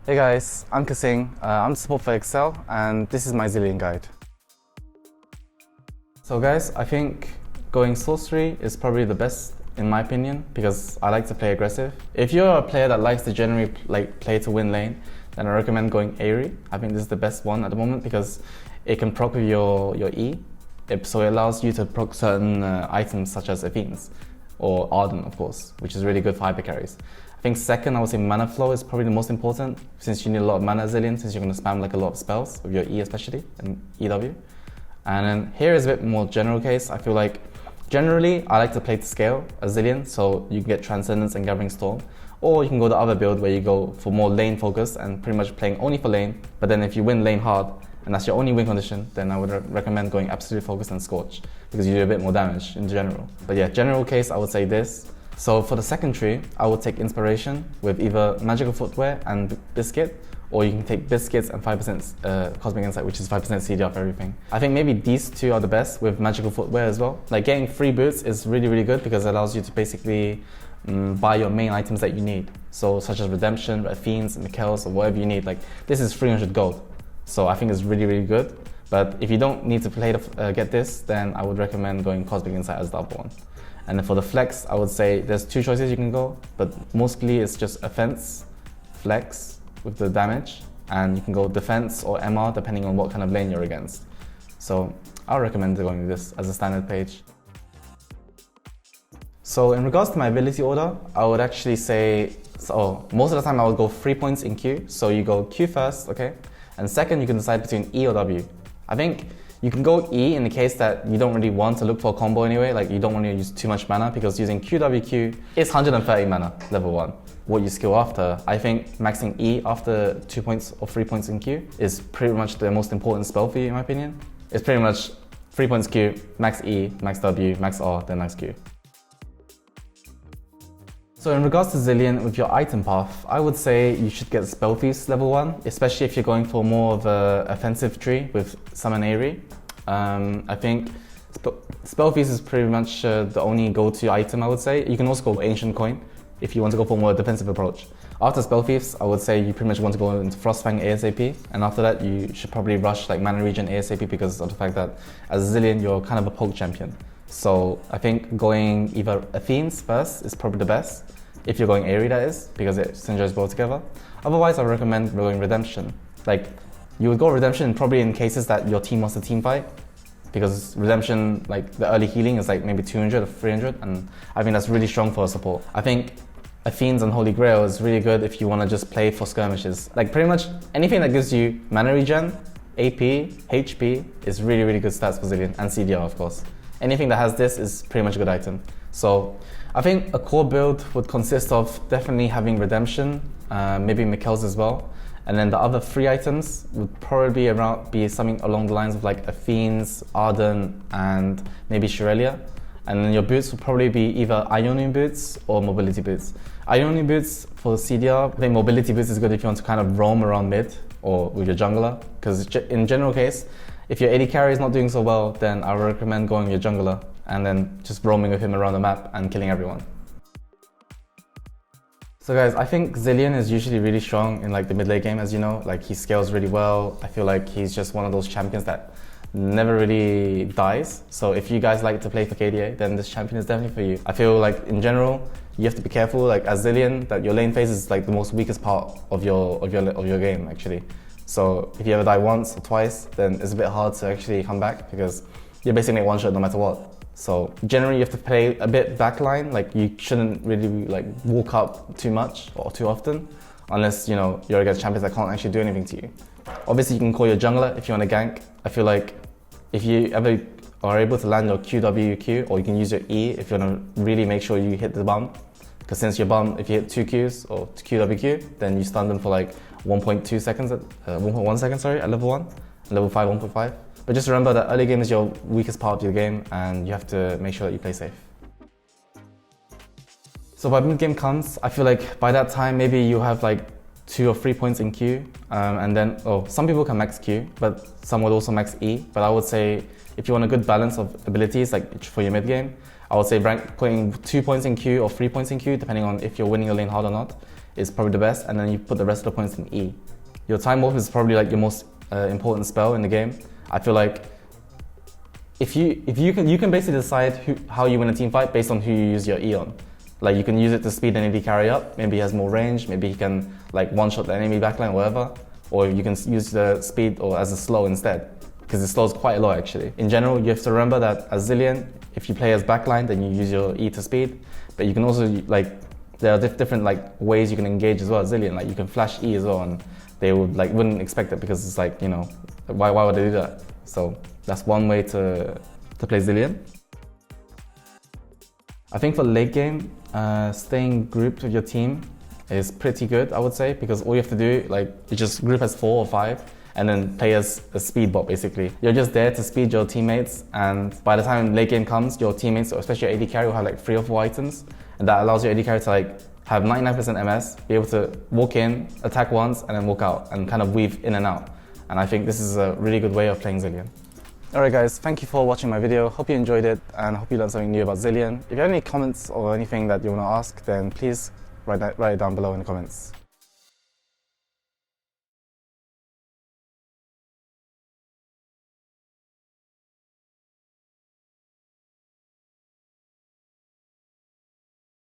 Hey guys, I'm KaSing. I'm the support for Excel, and this is my Zilean guide. So guys, I think going sorcery is probably the best in my opinion because I like to play aggressive. If you're a player that likes to generally play to win lane, then I recommend going Aerie. I think this is the best one at the moment because it can proc with your E. So it allows you to proc certain items such as Athenes or Arden, of course, which is really good for hyper carries. I think second, I would say mana flow is probably the most important since you need a lot of mana Zilean, since you're going to spam like a lot of spells with your E especially and EW. And then here is a bit more general case. I feel like generally I like to play to scale as Zilean, so you can get Transcendence and Gathering Storm, or you can go the other build where you go for more lane focus and pretty much playing only for lane. But then if you win lane hard and that's your only win condition, then I would recommend going Absolute Focus and Scorch because you do a bit more damage in general. But yeah, general case I would say this. So for the second tree, I would take Inspiration with either Magical Footwear and Biscuit, or you can take Biscuits and 5% Cosmic Insight, which is 5% CDR for everything. I think maybe these two are the best with Magical Footwear as well. Like getting free boots is really, really good because it allows you to basically buy your main items that you need. So such as Redemption, Athenes, Mikhails, or whatever you need. Like this is 300 gold. So I think it's really, really good. But if you don't need to play to get this, then I would recommend going Cosmic Insight as the other one. And then for the flex, I would say there's two choices you can go, but mostly it's just offense, flex with the damage, and you can go defense or MR depending on what kind of lane you're against. So I would recommend going this as a standard page. So in regards to my ability order, I would actually say, so most of the time I would go 3 points in Q. So you go Q first, okay? And second, you can decide between E or W. I think you can go E in the case that you don't really want to look for a combo anyway, like you don't want to use too much mana because using QWQ is 130 mana, level 1. What you skill after, I think maxing E after 2 points or 3 points in Q is pretty much the most important spell for you in my opinion. It's pretty much 3 points Q, max E, max W, max R, then max Q. So in regards to Zilean with your item path, I would say you should get Spell Feast level 1, especially if you're going for more of an offensive tree with Summon Aerie. I think Spell Feast is pretty much the only go-to item I would say. You can also go Ancient Coin if you want to go for a more defensive approach. After Spell Feast, I would say you pretty much want to go into Frostfang ASAP, and after that you should probably rush like Mana Regen ASAP because of the fact that as Zilean you're kind of a poke champion. So I think going either Athenes first is probably the best, if you're going Aerie that is, because it synergizes both together. Otherwise I recommend going Redemption. Like you would go Redemption probably in cases that your team wants to team fight, because Redemption, like the early healing is like maybe 200 or 300, and I think that's really strong for a support. I think Athenes and Holy Grail is really good if you want to just play for skirmishes. Like pretty much anything that gives you mana regen, AP, HP is really, really good stats for Zilean, and CDR of course. Anything that has this is pretty much a good item. So I think a core build would consist of definitely having Redemption, maybe Mikhails as well. And then the other 3 items would probably be something along the lines of like Athenes, Arden, and maybe Shirelia. And then your boots would probably be either Ionian boots or mobility boots. Ionian boots for CDR, I think mobility boots is good if you want to kind of roam around mid or with your jungler. Because in general case, if your AD carry is not doing so well, then I would recommend going your jungler and then just roaming with him around the map and killing everyone. So guys, I think Zilean is usually really strong in like the mid lane game, as you know. Like he scales really well. I feel like he's just one of those champions that never really dies. So if you guys like to play for KDA, then this champion is definitely for you. I feel like in general, you have to be careful, like as Zilean, that your lane phase is like the most weakest part of your game actually. So if you ever die once or twice, then it's a bit hard to actually come back because you're basically one shot no matter what. So generally you have to play a bit backline, like you shouldn't really like walk up too much or too often, unless you know you're against champions that can't actually do anything to you. Obviously you can call your jungler if you want to gank. I feel like if you ever are able to land your QWQ, or you can use your E if you want to really make sure you hit the bump, because since your bump, if you hit 2 Qs or QWQ, then you stun them for like 1.2 seconds, 1.1 seconds sorry, at level 1, and level 5, 1.5. But just remember that early game is your weakest part of your game and you have to make sure that you play safe. So by mid game comes, I feel like by that time maybe you have like 2 or 3 points in Q, and then, some people can max Q, but some would also max E. But I would say if you want a good balance of abilities, like for your mid game, I would say putting 2 points in Q or 3 points in Q, depending on if you're winning your lane hard or not, is probably the best. And then you put the rest of the points in E. Your Time Warp is probably like your most important spell in the game. I feel like if you can basically decide how you win a team fight based on who you use your E on. Like you can use it to speed an AD carry up. Maybe he has more range. Maybe he can like one-shot the enemy backline or whatever. Or you can use the speed or as a slow instead, because it slows quite a lot actually. In general, you have to remember that as Zilean, if you play as backline, then you use your E to speed. But you can also there are different ways you can engage as well as Zilean. Like you can flash E as well, and they wouldn't expect it because it's why would they do that? So that's one way to play Zilean. I think for late game, staying grouped with your team is pretty good, I would say, because all you have to do, you just group as 4 or 5 and then play as a speed bot basically. You're just there to speed your teammates, and by the time late game comes, your teammates, especially your AD carry, will have 3 or 4 items, and that allows your AD carry to have 99% MS, be able to walk in, attack once, and then walk out, and kind of weave in and out. And I think this is a really good way of playing Zilean. Alright guys, thank you for watching my video. Hope you enjoyed it and hope you learned something new about Zilean. If you have any comments or anything that you want to ask, then please write it down below in the comments.